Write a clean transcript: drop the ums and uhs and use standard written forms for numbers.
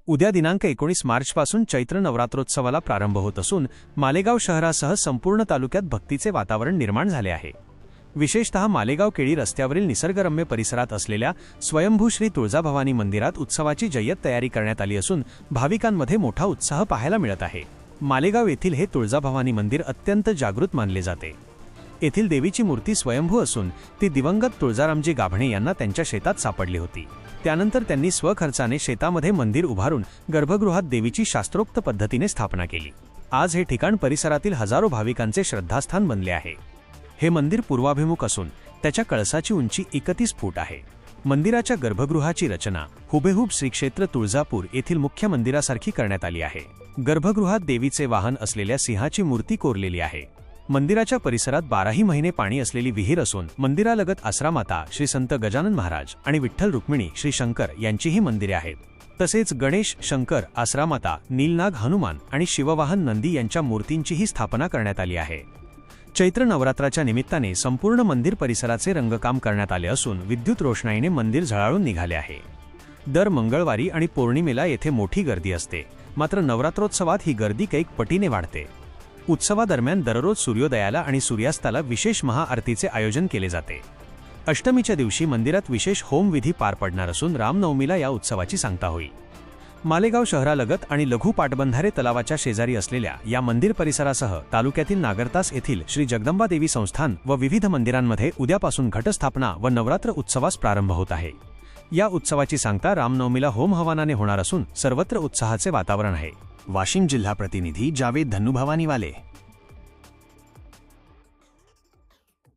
उद्या दिनांक 19 मार्चपासून चैत्र नवरात्रोत्सवाला प्रारंभ होत असून मालेगाव शहरासह संपूर्ण तालुक्यात भक्तीचे वातावरण निर्माण झाले आहे। विशेषतः मालेगाव केळी रस्त्यावरील निसर्गरम्य परिसरात असलेल्या स्वयंभू श्री तुळजाभवानी मंदिरात उत्सवाची जय्यत तयारी करण्यात आली असून भाविकांमध्ये मोठा उत्साह पाहायला मिळत आहे। मालेगाव येथील हे तुळजाभवानी मंदिर अत्यंत जागृत मानले जाते। येथील देवीची मूर्ती स्वयंभू असून ती दिवंगत तुळजारामजी गाभणे यांना त्यांच्या शेतात सापडली होती। त्यानंतर त्यांनी स्वखर्चाने शेतामध्ये मंदिर उभारून गर्भगृहात देवीची शास्त्रोक्त पद्धतीने स्थापना केली। आज हे ठिकाण परिसरातील हजारो भाविकांचे श्रद्धास्थान बनले आहे। हे मंदिर पूर्वाभिमुख असून त्याच्या कळसाची उंची 31 फूट आहे। मंदिराच्या गर्भगृहाची रचना हुबेहूब श्रीक्षेत्र तुळजापूर येथील मुख्य मंदिरासारखी करण्यात आली आहे। गर्भगृहात देवीचे वाहन असलेल्या सिंहाची मूर्ती कोरलेली आहे। मंदिराच्या परिसरात 12ही महिने पाणी असलेली विहीर असून मंदिरालगत आसरामाता श्री संत गजानन महाराज आणि विठ्ठल रुक्मिणी श्री शंकर यांचीही मंदिरे आहेत। तसेच गणेश, शंकर, आसरामाता, नीलनाग हनुमान आणि शिववाहन नंदी यांच्या मूर्तींचीही स्थापना करण्यात आली आहे। चैत्र नवरात्राच्या निमित्ताने संपूर्ण मंदिर परिसराचे रंगकाम करण्यात आले असून विद्युत रोषणाईने मंदिर झळाळून निघाले आहे। दर मंगळवारी आणि पौर्णिमेला येथे मोठी गर्दी असते, मात्र नवरात्रोत्सवात ही गर्दी कैक पटीने वाढते। उत्सवादरम्यान दररोज सूर्योदयाला आणि सूर्यास्ताला विशेष महाआरतीचे आयोजन केले जाते। अष्टमीच्या दिवशी मंदिरात विशेष होमविधी पार पडणार असून रामनवमीला या उत्सवाची सांगता होईल। मालेगाव शहरालगत आणि लघु पाटबंधारे तलावाच्या शेजारी असलेल्या या मंदिर परिसरासह तालुक्यातील नागरतास येथील श्री जगदंबा देवी संस्थान व विविध मंदिरांमध्ये उद्यापासून घटस्थापना व नवरात्र उत्सवास प्रारंभ होत आहे। या उत्सवाची सांगता रामनवमीला होम हवानाने होणार असून सर्वत्र उत्साहाचे वातावरण आहे। वाशिम जिल्हा प्रतिनिधी जावेद धन्नुभवानीवाले।